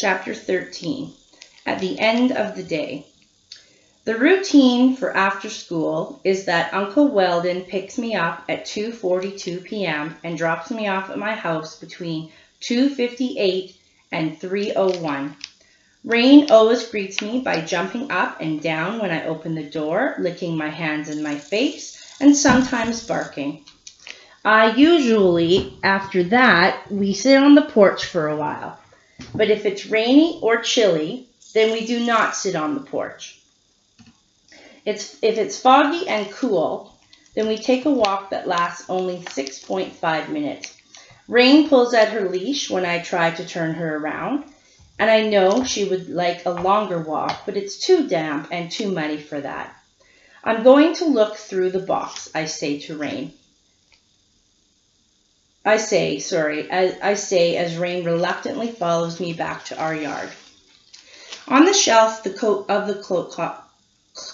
Chapter 13. At the end of the day. The routine for after school is that Uncle Weldon picks me up at 2:42 p.m. and drops me off at my house between 2:58 and 3:01. Rain always greets me by jumping up and down when I open the door, licking my hands and my face, and sometimes barking. Usually, after that, we sit on the porch for a while. But if it's rainy or chilly, then we do not sit on the porch. If it's foggy and cool, then we take a walk that lasts only 6.5 minutes. Rain pulls at her leash when I try to turn her around, and I know she would like a longer walk, but it's too damp and too muddy for that. I'm going to look through the box, I say to Rain. I say as Rain reluctantly follows me back to our yard. On the shelf of the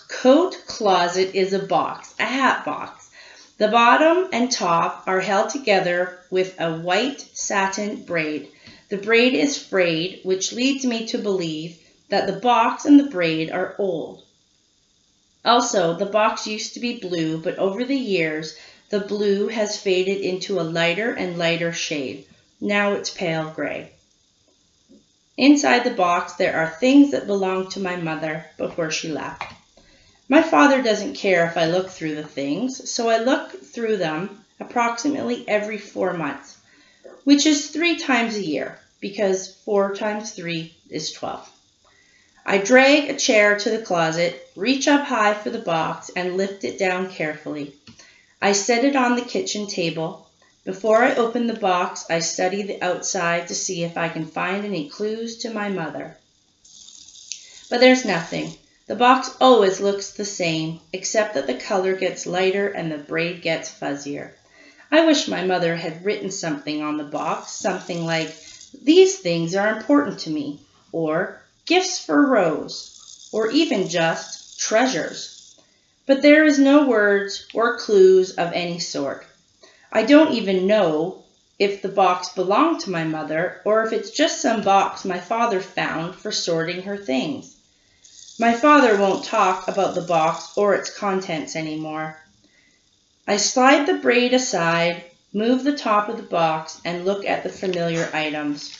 coat closet is a box, a hat box. The bottom and top are held together with a white satin braid. The braid is frayed, which leads me to believe that the box and the braid are old. Also, the box used to be blue, but over the years, the blue has faded into a lighter and lighter shade. Now it's pale gray. Inside the box, there are things that belonged to my mother before she left. My father doesn't care if I look through the things, so I look through them approximately every 4 months, which is 3 times a year, because 4 times 3 is 12. I drag a chair to the closet, reach up high for the box, and lift it down carefully. I set it on the kitchen table. Before I open the box, I study the outside to see if I can find any clues to my mother. But there's nothing. The box always looks the same, except that the color gets lighter and the braid gets fuzzier. I wish my mother had written something on the box, something like, "These things are important to me," or "Gifts for Rose," or even just "Treasures." But there is no words or clues of any sort. I don't even know if the box belonged to my mother or if it's just some box my father found for sorting her things. My father won't talk about the box or its contents anymore. I slide the braid aside, move the top of the box, and look at the familiar items.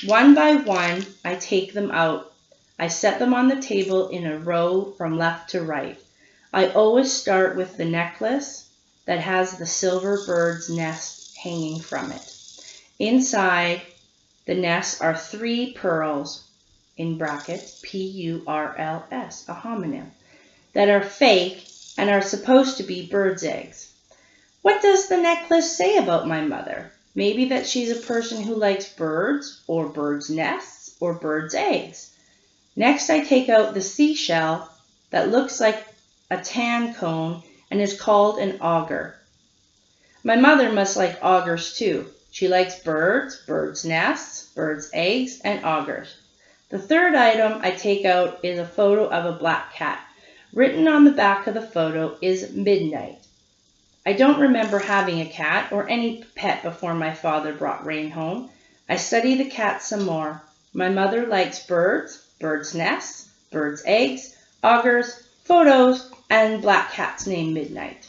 One by one, I take them out. I set them on the table in a row from left to right. I always start with the necklace that has the silver bird's nest hanging from it. Inside the nest are 3 pearls, in brackets, P-U-R-L-S, a homonym, that are fake and are supposed to be bird's eggs. What does the necklace say about my mother? Maybe that she's a person who likes birds, or birds' nests, or birds' eggs. Next, I take out the seashell that looks like a tan cone and is called an auger. My mother must like augers too. She likes birds, birds' nests, birds' eggs, and augers. The third item I take out is a photo of a black cat. Written on the back of the photo is Midnight. I don't remember having a cat or any pet before my father brought Rain home. I study the cat some more. My mother likes birds, birds' nests, birds' eggs, augers, photos, and black cats named Midnight.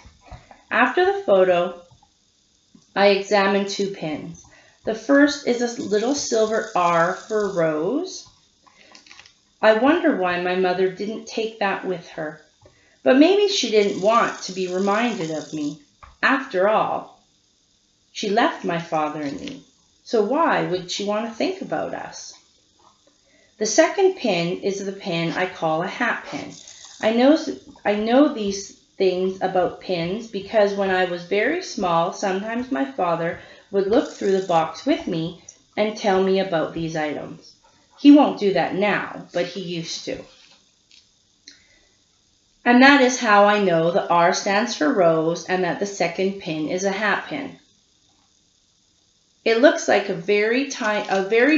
After the photo, I examine 2 pins. The first is a little silver R for Rose. I wonder why my mother didn't take that with her. But maybe she didn't want to be reminded of me. After all, she left my father and me. So why would she want to think about us? The second pin is the pin I call a hat pin. I know these things about pins because when I was very small, sometimes my father would look through the box with me and tell me about these items. He won't do that now, but he used to. And that is how I know the R stands for Rose and that the second pin is a hat pin. It looks like a very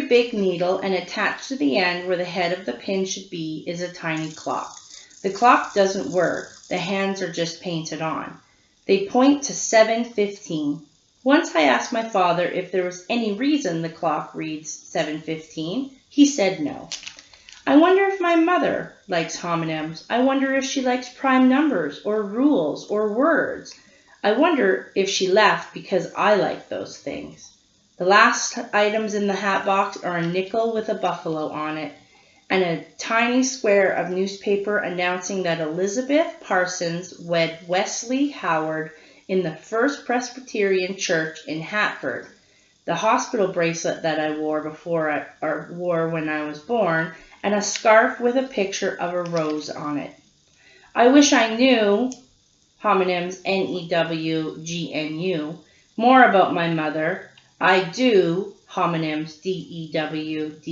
big needle, and attached to the end where the head of the pin should be is a tiny clock. The clock doesn't work. The hands are just painted on. They point to 7:15. Once I asked my father if there was any reason the clock reads 7:15. He said no. I wonder if my mother likes homonyms. I wonder if she likes prime numbers or rules or words. I wonder if she left because I like those things. The last items in the hat box are a nickel with a buffalo on it and a tiny square of newspaper announcing that Elizabeth Parsons wed Wesley Howard in the First Presbyterian Church in Hartford. The hospital bracelet that I wore when I was born, and a scarf with a picture of a rose on it. I wish I knew, homonyms N-E-W-G-N-U, more about my mother. I do, homonyms D-E-W-D-U-E,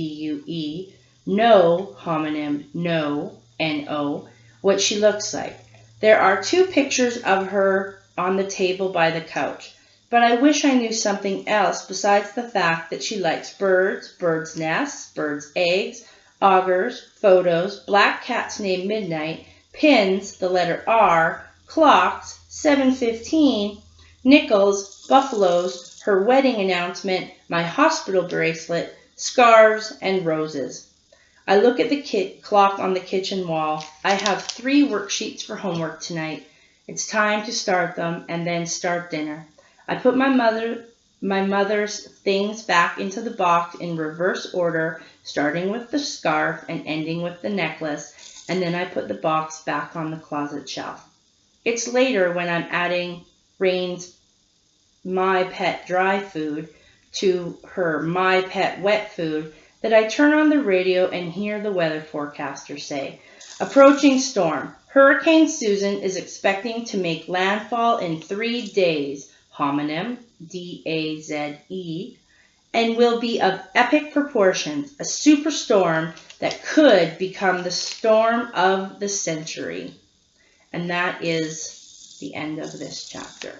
know, homonym no, N-O, what she looks like. There are 2 pictures of her on the table by the couch, but I wish I knew something else besides the fact that she likes birds, birds' nests, birds' eggs, augurs, photos, black cats named Midnight, pins, the letter R, clocks, 7:15, nickels, buffaloes, her wedding announcement, my hospital bracelet, scarves, and roses. I look at the clock on the kitchen wall. I have 3 worksheets for homework tonight. It's time to start them and then start dinner. I put my mother's things back into the box in reverse order, starting with the scarf and ending with the necklace, and then I put the box back on the closet shelf. It's later when I'm adding Rain's My Pet dry food to her My Pet wet food that I turn on the radio and hear the weather forecaster say, approaching storm. Hurricane Susan is expecting to make landfall in 3 days, homonym D-A-Z-E, and will be of epic proportions, a superstorm that could become the storm of the century. And that is the end of this chapter.